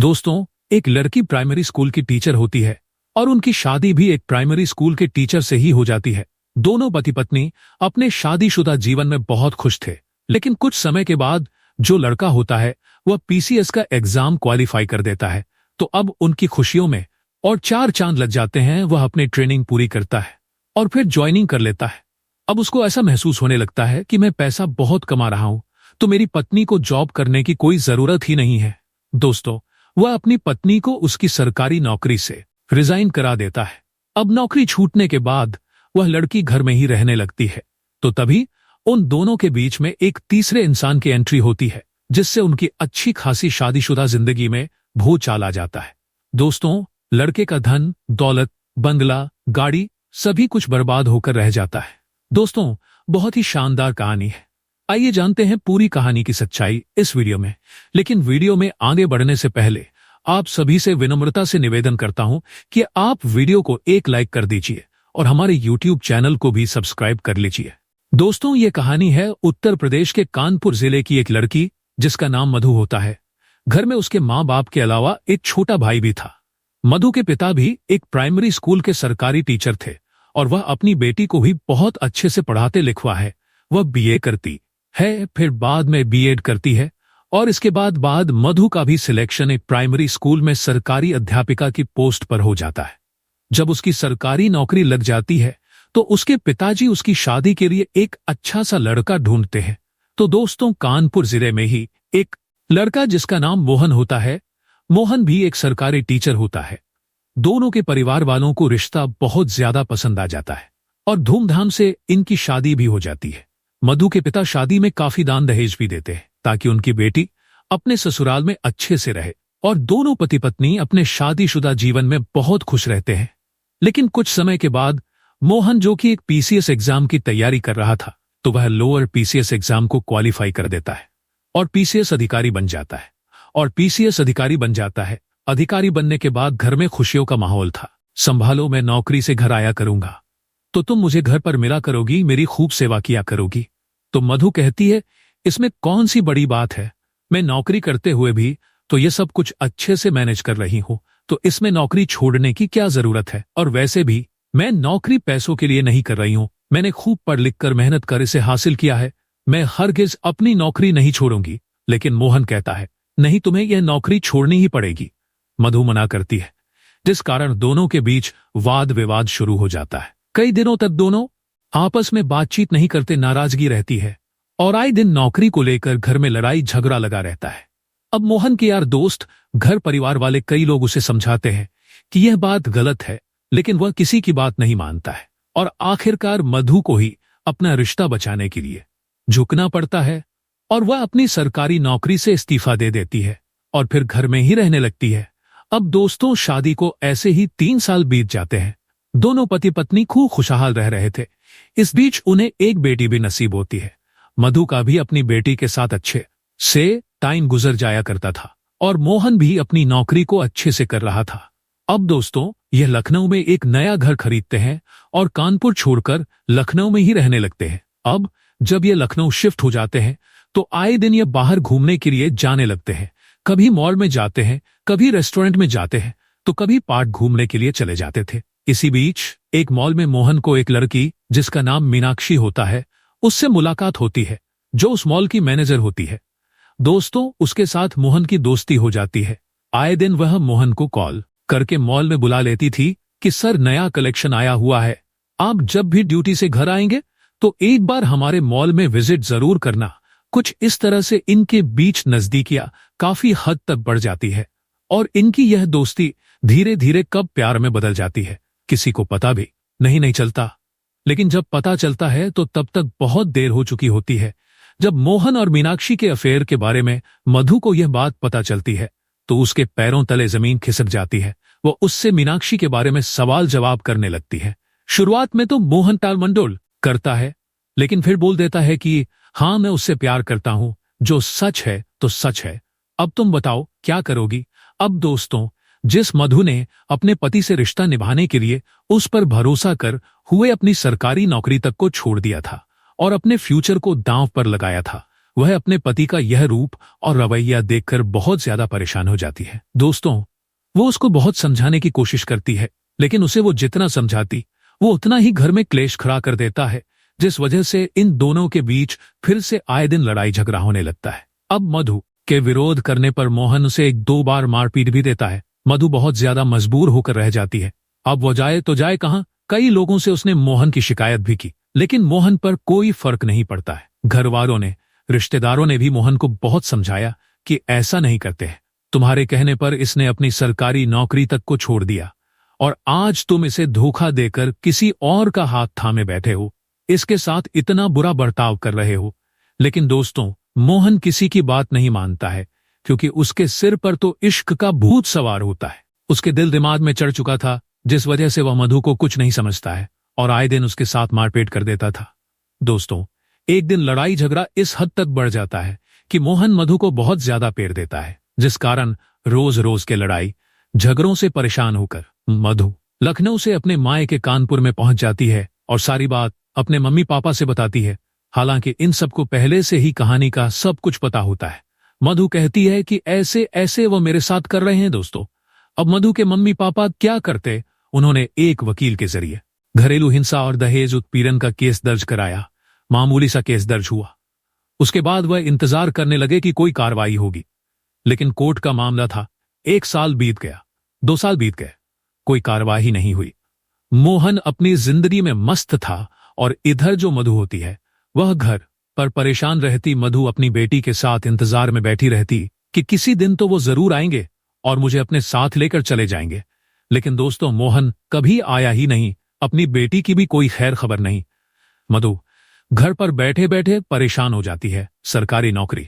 दोस्तों, एक लड़की प्राइमरी स्कूल की टीचर होती है और उनकी शादी भी एक प्राइमरी स्कूल के टीचर से ही हो जाती है। दोनों पति पत्नी अपने शादीशुदा जीवन में बहुत खुश थे, लेकिन कुछ समय के बाद जो लड़का होता है वह पीसीएस का एग्जाम क्वालिफाई कर देता है। तो अब उनकी खुशियों में और चार चांद लग जाते हैं। वह अपनी ट्रेनिंग पूरी करता है और फिर ज्वाइनिंग कर लेता है। अब उसको ऐसा महसूस होने लगता है कि मैं पैसा बहुत कमा रहा हूं, तो मेरी पत्नी को जॉब करने की कोई जरूरत ही नहीं है। दोस्तों, वह अपनी पत्नी को उसकी सरकारी नौकरी से रिजाइन करा देता है। अब नौकरी छूटने के बाद वह लड़की घर में ही रहने लगती है। तो तभी उन दोनों के बीच में एक तीसरे इंसान की एंट्री होती है, जिससे उनकी अच्छी खासी शादीशुदा जिंदगी में भूचाल आ जाता है। दोस्तों, लड़के का धन, दौलत, बंगला, गाड़ी सभी कुछ बर्बाद होकर रह जाता है। दोस्तों, बहुत ही शानदार कहानी है। आइए जानते हैं पूरी कहानी की सच्चाई इस वीडियो में। लेकिन वीडियो में आगे बढ़ने से पहले आप सभी से विनम्रता से निवेदन करता हूं कि आप वीडियो को एक लाइक कर दीजिए और हमारे यूट्यूब चैनल को भी सब्सक्राइब कर लीजिए। दोस्तों, ये कहानी है उत्तर प्रदेश के कानपुर जिले की एक लड़की जिसका नाम मधु होता है। घर में उसके माँ बाप के अलावा एक छोटा भाई भी था। मधु के पिता भी एक प्राइमरी स्कूल के सरकारी टीचर थे और वह अपनी बेटी को भी बहुत अच्छे से पढ़ाते लिखवा है। वह बीए करती है, फिर बाद में बीएड करती है और इसके बाद मधु का भी सिलेक्शन एक प्राइमरी स्कूल में सरकारी अध्यापिका की पोस्ट पर हो जाता है। जब उसकी सरकारी नौकरी लग जाती है तो उसके पिताजी उसकी शादी के लिए एक अच्छा सा लड़का ढूंढते हैं। तो दोस्तों, कानपुर जिले में ही एक लड़का जिसका नाम मोहन होता है। मोहन भी एक सरकारी टीचर होता है। दोनों के परिवार वालों को रिश्ता बहुत ज्यादा पसंद आ जाता है और धूमधाम से इनकी शादी भी हो जाती है। मधु के पिता शादी में काफी दान दहेज भी देते हैं ताकि उनकी बेटी अपने ससुराल में अच्छे से रहे और दोनों पति पत्नी अपने शादीशुदा जीवन में बहुत खुश रहते हैं। लेकिन कुछ समय के बाद मोहन, जो कि एक पीसीएस एग्जाम की तैयारी कर रहा था, तो वह लोअर पीसीएस एग्जाम को क्वालिफाई कर देता है और पीसीएस अधिकारी बन जाता है। अधिकारी बनने के बाद घर में खुशियों का माहौल था। संभालो, मैं नौकरी से घर आया करूंगा तो तुम मुझे घर पर मिला करोगी, मेरी खूब सेवा किया करोगी। तो मधु कहती है, इसमें कौन सी बड़ी बात है, मैं नौकरी करते हुए भी तो ये सब कुछ अच्छे से मैनेज कर रही हूं, तो इसमें नौकरी छोड़ने की क्या जरूरत है। और वैसे भी मैं नौकरी पैसों के लिए नहीं कर रही हूं, मैंने खूब पढ़ लिख कर मेहनत कर इसे हासिल किया है, मैं हरगिज अपनी नौकरी नहीं छोड़ूंगी। लेकिन मोहन कहता है, नहीं, तुम्हें यह नौकरी छोड़नी ही पड़ेगी। मधु मना करती है, जिस कारण दोनों के बीच वाद विवाद शुरू हो जाता है। कई दिनों तक दोनों आपस में बातचीत नहीं करते, नाराजगी रहती है और आए दिन नौकरी को लेकर घर में लड़ाई झगड़ा लगा रहता है। अब मोहन के यार दोस्त, घर परिवार वाले कई लोग उसे समझाते हैं कि यह बात गलत है, लेकिन वह किसी की बात नहीं मानता है और आखिरकार मधु को ही अपना रिश्ता बचाने के लिए झुकना पड़ता है और वह अपनी सरकारी नौकरी से इस्तीफा दे देती है और फिर घर में ही रहने लगती है। अब दोस्तों, शादी को ऐसे ही 3 साल बीत जाते हैं। दोनों पति पत्नी खूब खुशहाल रह रहे थे। इस बीच उन्हें एक बेटी भी नसीब होती है। मधु का भी अपनी बेटी के साथ अच्छे से टाइम गुजर जाया करता था और मोहन भी अपनी नौकरी को अच्छे से कर रहा था। अब दोस्तों, यह लखनऊ में एक नया घर खरीदते हैं और कानपुर छोड़कर लखनऊ में ही रहने लगते हैं। अब जब ये लखनऊ शिफ्ट हो जाते हैं तो आए दिन ये बाहर घूमने के लिए जाने लगते हैं। कभी मॉल में जाते हैं, कभी रेस्टोरेंट में जाते हैं, तो कभी पार्क घूमने के लिए चले जाते थे। इसी बीच एक मॉल में मोहन को एक लड़की जिसका नाम मीनाक्षी होता है, उससे मुलाकात होती है, जो उस मॉल की मैनेजर होती है। दोस्तों, उसके साथ मोहन की दोस्ती हो जाती है। आए दिन वह मोहन को कॉल करके मॉल में बुला लेती थी कि सर, नया कलेक्शन आया हुआ है, आप जब भी ड्यूटी से घर आएंगे तो एक बार हमारे मॉल में विजिट जरूर करना। कुछ इस तरह से इनके बीच नजदीकियां काफी हद तक बढ़ जाती है और इनकी यह दोस्ती धीरे धीरे कब प्यार में बदल जाती है किसी को पता भी नहीं चलता। लेकिन जब पता चलता है तो तब तक बहुत देर हो चुकी होती है। जब मोहन और मीनाक्षी के अफेयर के बारे में मधु को यह बात पता चलती है तो उसके पैरों तले जमीन खिसक जाती है। वो उससे मीनाक्षी के बारे में सवाल जवाब करने लगती है। शुरुआत में तो मोहन टालमटोल करता है, लेकिन फिर बोल देता है कि हाँ, मैं उससे प्यार करता हूं, जो सच है तो सच है, अब तुम बताओ क्या करोगी। अब दोस्तों, जिस मधु ने अपने पति से रिश्ता निभाने के लिए उस पर भरोसा कर हुए अपनी सरकारी नौकरी तक को छोड़ दिया था और अपने फ्यूचर को दांव पर लगाया था, वह अपने पति का यह रूप और रवैया देखकर बहुत ज्यादा परेशान हो जाती है। दोस्तों, वो उसको बहुत समझाने की कोशिश करती है, लेकिन उसे वो जितना समझाती वो उतना ही घर में क्लेश खड़ा कर देता है, जिस वजह से इन दोनों के बीच फिर से आए दिन लड़ाई झगड़ा होने लगता है। अब मधु के विरोध करने पर मोहन उसे 1-2 बार मारपीट भी देता है। मधु बहुत ज्यादा मजबूर होकर रह जाती है। अब वो जाए तो जाए कहां। कई लोगों से उसने मोहन की शिकायत भी की, लेकिन मोहन पर कोई फर्क नहीं पड़ता है। घर वालों ने, रिश्तेदारों ने भी मोहन को बहुत समझाया कि ऐसा नहीं करते हैं। तुम्हारे कहने पर इसने अपनी सरकारी नौकरी तक को छोड़ दिया और आज तुम इसे धोखा देकर किसी और का हाथ थामे बैठे हो, इसके साथ इतना बुरा बर्ताव कर रहे हो। लेकिन दोस्तों, मोहन किसी की बात नहीं मानता है, क्योंकि उसके सिर पर तो इश्क का भूत सवार होता है। उसके दिल दिमाग में चढ़ चुका था, जिस वजह से वह मधु को कुछ नहीं समझता है और आए दिन उसके साथ मारपीट कर देता था। दोस्तों, एक दिन लड़ाई झगड़ा इस हद तक बढ़ जाता है कि मोहन मधु को बहुत ज्यादा पेर देता है, जिस कारण रोज रोज के लड़ाई झगड़ों से परेशान होकर मधु लखनऊ से अपने मायके कानपुर में पहुंच जाती है और सारी बात अपने मम्मी पापा से बताती है। हालांकि इन सबको पहले से ही कहानी का सब कुछ पता होता है। मधु कहती है कि ऐसे ऐसे वो मेरे साथ कर रहे हैं। दोस्तों, अब मधु के मम्मी पापा क्या करते, उन्होंने एक वकील के जरिए घरेलू हिंसा और दहेज उत्पीड़न का केस दर्ज कराया। मामूली सा केस दर्ज हुआ। उसके बाद वह इंतजार करने लगे कि कोई कार्रवाई होगी, लेकिन कोर्ट का मामला था। 1 साल बीत गया, 2 साल बीत गए, कोई कार्रवाई नहीं हुई। मोहन अपनी जिंदगी में मस्त था और इधर जो मधु होती है वह घर पर परेशान रहती। मधु अपनी बेटी के साथ इंतजार में बैठी रहती कि किसी दिन तो वो जरूर आएंगे और मुझे अपने साथ लेकर चले जाएंगे। लेकिन दोस्तों, मोहन कभी आया ही नहीं। अपनी बेटी की भी कोई खैर खबर नहीं। मधु घर पर बैठे बैठे परेशान हो जाती है। सरकारी नौकरी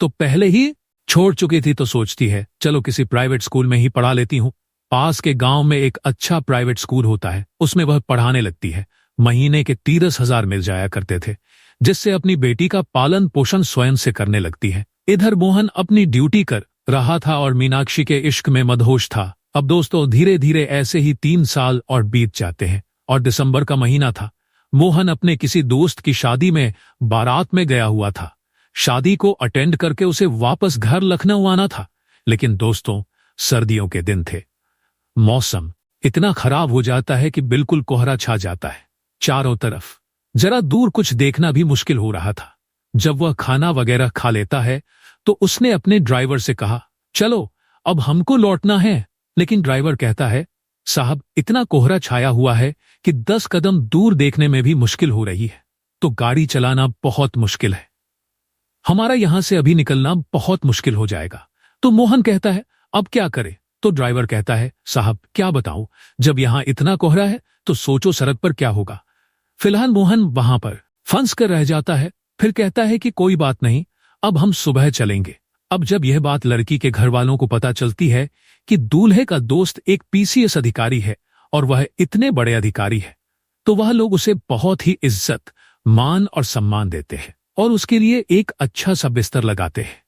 तो पहले ही छोड़ चुकी थी, तो सोचती है चलो किसी प्राइवेट स्कूल में ही पढ़ा लेती हूँ। पास के गांव में एक अच्छा प्राइवेट स्कूल होता है, उसमें वह पढ़ाने लगती है। महीने के 30,000 मिल जाया करते थे, जिससे अपनी बेटी का पालन पोषण स्वयं से करने लगती है। इधर मोहन अपनी ड्यूटी कर रहा था और मीनाक्षी के इश्क में मदहोश था। अब दोस्तों, धीरे धीरे ऐसे ही 3 साल और बीत जाते हैं और दिसंबर का महीना था। मोहन अपने किसी दोस्त की शादी में बारात में गया हुआ था। शादी को अटेंड करके उसे वापस घर लखनऊ आना था, लेकिन दोस्तों, सर्दियों के दिन थे। मौसम इतना खराब हो जाता है कि बिल्कुल कोहरा छा जाता है चारों तरफ। जरा दूर कुछ देखना भी मुश्किल हो रहा था। जब वह खाना वगैरह खा लेता है तो उसने अपने ड्राइवर से कहा, चलो अब हमको लौटना है। लेकिन ड्राइवर कहता है, साहब इतना कोहरा छाया हुआ है कि 10 कदम दूर देखने में भी मुश्किल हो रही है, तो गाड़ी चलाना बहुत मुश्किल है। हमारा यहां से अभी निकलना बहुत मुश्किल हो जाएगा। तो मोहन कहता है, अब क्या करे? तो ड्राइवर कहता है, साहब क्या बताऊं, जब यहां इतना कोहरा है तो सोचो सड़क पर क्या होगा। फिलहाल मोहन वहां पर फंस कर रह जाता है। फिर कहता है कि कोई बात नहीं, अब हम सुबह चलेंगे। अब जब यह बात लड़की के घर वालों को पता चलती है कि दूल्हे का दोस्त एक पीसीएस अधिकारी है और वह इतने बड़े अधिकारी है, तो वह लोग उसे बहुत ही इज्जत, मान और सम्मान देते हैं और उसके लिए एक अच्छा सा बिस्तर लगाते हैं।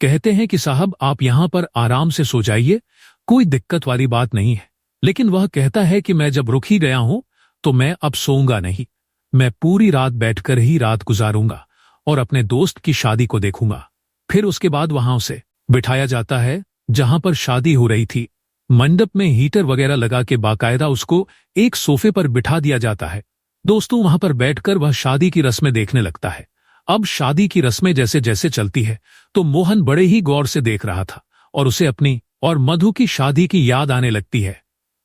कहते हैं कि साहब आप यहां पर आराम से सो जाइए, कोई दिक्कत वाली बात नहीं है। लेकिन वह कहता है कि मैं जब रुक ही गया हूं तो मैं अब सोऊंगा नहीं, मैं पूरी रात बैठकर ही रात गुजारूंगा और अपने दोस्त की शादी को देखूंगा। फिर उसके बाद वहां उसे बिठाया जाता है जहां पर शादी हो रही थी। मंडप में हीटर वगैरह लगा के बाकायदा उसको एक सोफे पर बिठा दिया जाता है। दोस्तों, वहां पर बैठकर वह शादी की रस्में देखने लगता है। अब शादी की रस्में जैसे जैसे चलती है तो मोहन बड़े ही गौर से देख रहा था और उसे अपनी और मधु की शादी की याद आने लगती है।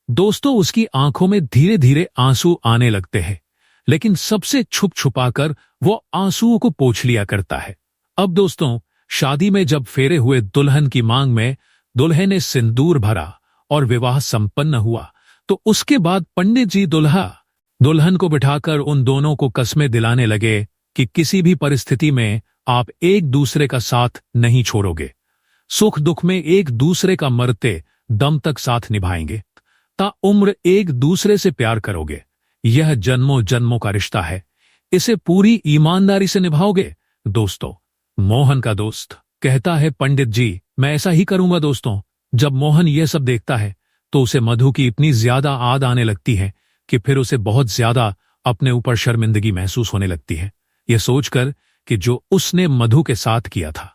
दोस्तों, उसकी आंखों में धीरे धीरे आंसू आने लगते हैं, लेकिन सबसे छुप छुपाकर वो आंसुओं को पोंछ लिया करता है। अब दोस्तों, शादी में जब फेरे हुए दुल्हन की मांग में दुल्हे ने सिंदूर भरा और विवाह संपन्न हुआ, तो उसके बाद पंडित जी दुल्हन को बिठाकर उन दोनों को कस्में दिलाने लगे कि किसी भी परिस्थिति में आप एक दूसरे का साथ नहीं छोड़ोगे, सुख दुख में एक दूसरे का मरते दम तक साथ निभाएंगे, ता उम्र एक दूसरे से प्यार करोगे, यह जन्मों जन्मों का रिश्ता है, इसे पूरी ईमानदारी से निभाओगे। दोस्तों, मोहन का दोस्त कहता है, पंडित जी मैं ऐसा ही करूंगा। दोस्तों, जब मोहन यह सब देखता है तो उसे मधु की इतनी ज्यादा आद आने लगती है कि फिर उसे बहुत ज्यादा अपने ऊपर शर्मिंदगी महसूस होने लगती है। यह सोचकर कि जो उसने मधु के साथ किया था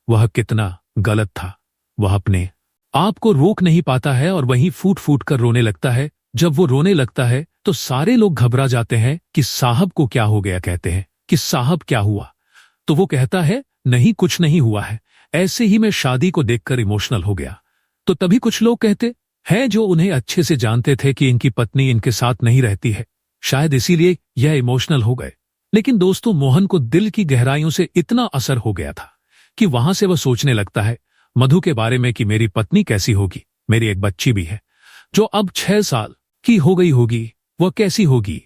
वह कितना गलत था। वह अपने आप को रोक नहीं पाता है और वहीं फूट फूट कर रोने लगता है। जब वो रोने लगता है तो सारे लोग घबरा जाते हैं कि साहब को क्या हो गया। कहते हैं कि साहब क्या हुआ? तो वो कहता है नहीं, कुछ नहीं हुआ है, ऐसे ही मैं शादी को देखकर इमोशनल हो गया। तो तभी कुछ लोग कहते हैं जो उन्हें अच्छे से जानते थे कि इनकी पत्नी इनके साथ नहीं रहती है, शायद इसीलिए यह इमोशनल हो गए। लेकिन दोस्तों, मोहन को दिल की गहराइयों से इतना असर हो गया था कि वहां से वह सोचने लगता है मधु के बारे में कि मेरी पत्नी कैसी होगी, मेरी एक बच्ची भी है जो अब 6 साल की हो गई होगी, वह कैसी होगी।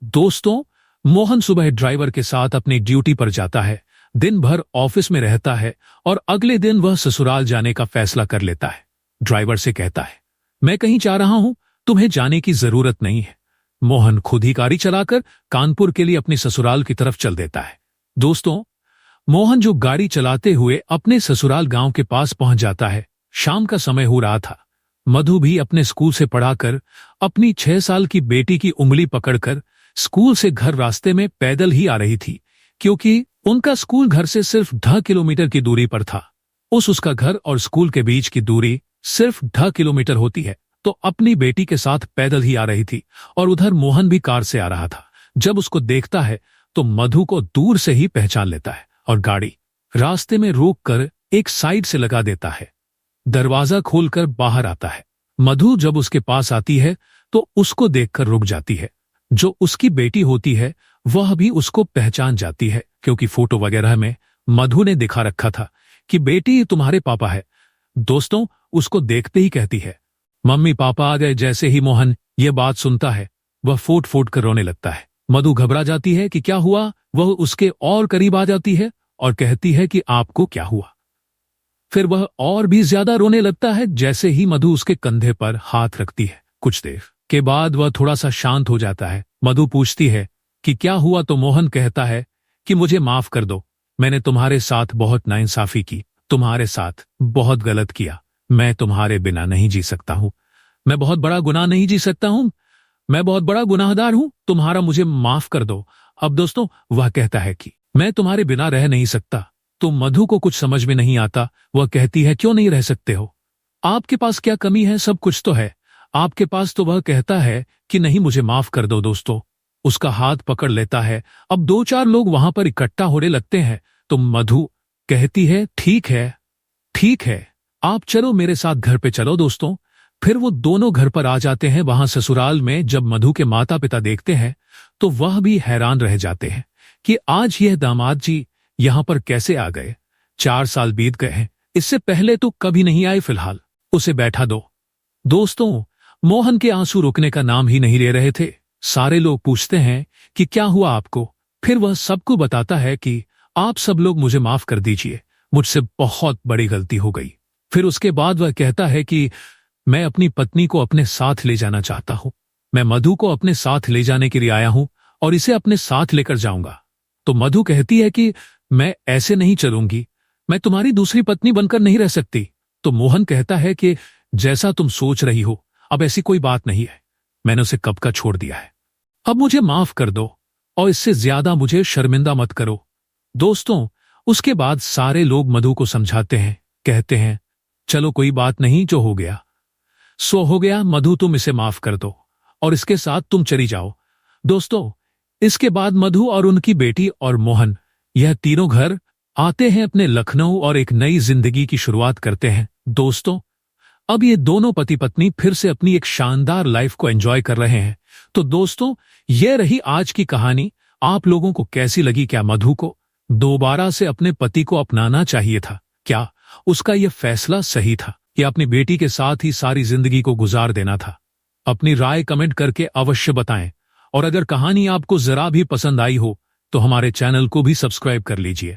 दोस्तों, मोहन सुबह ड्राइवर के साथ अपनी ड्यूटी पर जाता है, दिन भर ऑफिस में रहता है और अगले दिन वह ससुराल जाने का फैसला कर लेता है। ड्राइवर से कहता है मैं कहीं जा रहा हूं, तुम्हें जाने की जरूरत नहीं है। मोहन खुद ही गाड़ी चलाकर कानपुर के लिए अपने ससुराल की तरफ चल देता है। दोस्तों, मोहन जो गाड़ी चलाते हुए अपने ससुराल गांव के पास पहुंच जाता है। शाम का समय हो रहा था। मधु भी अपने स्कूल से पढ़ाकर अपनी 6 साल की बेटी की उंगली पकड़कर स्कूल से घर रास्ते में पैदल ही आ रही थी, क्योंकि उनका स्कूल घर से सिर्फ 2 किलोमीटर की दूरी पर था। उसका घर और स्कूल के बीच की दूरी सिर्फ 2 किलोमीटर होती है। तो अपनी बेटी के साथ पैदल ही आ रही थी और उधर मोहन भी कार से आ रहा था। जब उसको देखता है तो मधु को दूर से ही पहचान लेता है और गाड़ी रास्ते में रोककर एक साइड से लगा देता है। दरवाजा खोलकर बाहर आता है। मधु जब उसके पास आती है तो उसको देखकर रुक जाती है। जो उसकी बेटी होती है वह भी उसको पहचान जाती है, क्योंकि फोटो वगैरह में मधु ने दिखा रखा था कि बेटी तुम्हारे पापा है। दोस्तों, उसको देखते ही कहती है मम्मी पापा आ गए। जैसे ही मोहन ये बात सुनता है वह फूट फूट कर रोने लगता है। मधु घबरा जाती है कि क्या हुआ। वह उसके और करीब आ जाती है और कहती है कि आपको क्या हुआ। फिर वह और भी ज्यादा रोने लगता है। जैसे ही मधु उसके कंधे पर हाथ रखती है, कुछ देर के बाद वह थोड़ा सा शांत हो जाता है। मधु पूछती है कि क्या हुआ, तो मोहन कहता है कि मुझे माफ कर दो, मैंने तुम्हारे साथ बहुत नाइंसाफी की, तुम्हारे साथ बहुत गलत किया। मैं तुम्हारे बिना नहीं जी सकता हूं, मैं बहुत बड़ा गुनाह नहीं जी सकता हूं, मैं बहुत बड़ा गुनाहगार हूं, तुम्हारा मुझे माफ कर दो। अब दोस्तों, वह कहता है कि मैं तुम्हारे बिना रह नहीं सकता। तो मधु को कुछ समझ में नहीं आता। वह कहती है क्यों नहीं रह सकते हो, आपके पास क्या कमी है, सब कुछ तो है आपके पास। तो वह कहता है कि नहीं, मुझे माफ कर दो। दोस्तों, उसका हाथ पकड़ लेता है। अब 2-4 लोग वहां पर इकट्ठा होने लगते हैं। तो मधु कहती है ठीक है, ठीक है, आप चलो मेरे साथ घर पे चलो। दोस्तों, फिर वो दोनों घर पर आ जाते हैं। वहां ससुराल में जब मधु के माता पिता देखते हैं तो वह भी हैरान रह जाते हैं कि आज यह दामाद जी यहां पर कैसे आ गए। 4 साल बीत गए हैं, इससे पहले तो कभी नहीं आए। फिलहाल उसे बैठा दो। दोस्तों, मोहन के आंसू रुकने का नाम ही नहीं ले रहे थे। सारे लोग पूछते हैं कि क्या हुआ आपको। फिर वह सबको बताता है कि आप सब लोग मुझे माफ कर दीजिए, मुझसे बहुत बड़ी गलती हो गई। फिर उसके बाद वह कहता है कि मैं अपनी पत्नी को अपने साथ ले जाना चाहता हूं, मैं मधु को अपने साथ ले जाने के लिए आया हूं और इसे अपने साथ लेकर जाऊंगा। तो मधु कहती है कि मैं ऐसे नहीं चलूंगी, मैं तुम्हारी दूसरी पत्नी बनकर नहीं रह सकती। तो मोहन कहता है कि जैसा तुम सोच रही हो, अब ऐसी कोई बात नहीं है, मैंने उसे कब का छोड़ दिया है, अब मुझे माफ कर दो और इससे ज्यादा मुझे शर्मिंदा मत करो। दोस्तों, उसके बाद सारे लोग मधु को समझाते हैं, कहते हैं चलो कोई बात नहीं, जो हो गया सो हो गया, मधु तुम इसे माफ कर दो और इसके साथ तुम चली जाओ। दोस्तों, इसके बाद मधु और उनकी बेटी और मोहन यह तीनों घर आते हैं अपने लखनऊ और एक नई जिंदगी की शुरुआत करते हैं। दोस्तों, अब ये दोनों पति पत्नी फिर से अपनी एक शानदार लाइफ को एंजॉय कर रहे हैं। तो दोस्तों, यह रही आज की कहानी। आप लोगों को कैसी लगी? क्या मधु को दोबारा से अपने पति को अपनाना चाहिए था? क्या उसका यह फैसला सही था कि अपनी बेटी के साथ ही सारी जिंदगी को गुजार देना था? अपनी राय कमेंट करके अवश्य बताएं और अगर कहानी आपको जरा भी पसंद आई हो तो हमारे चैनल को भी सब्सक्राइब कर लीजिए।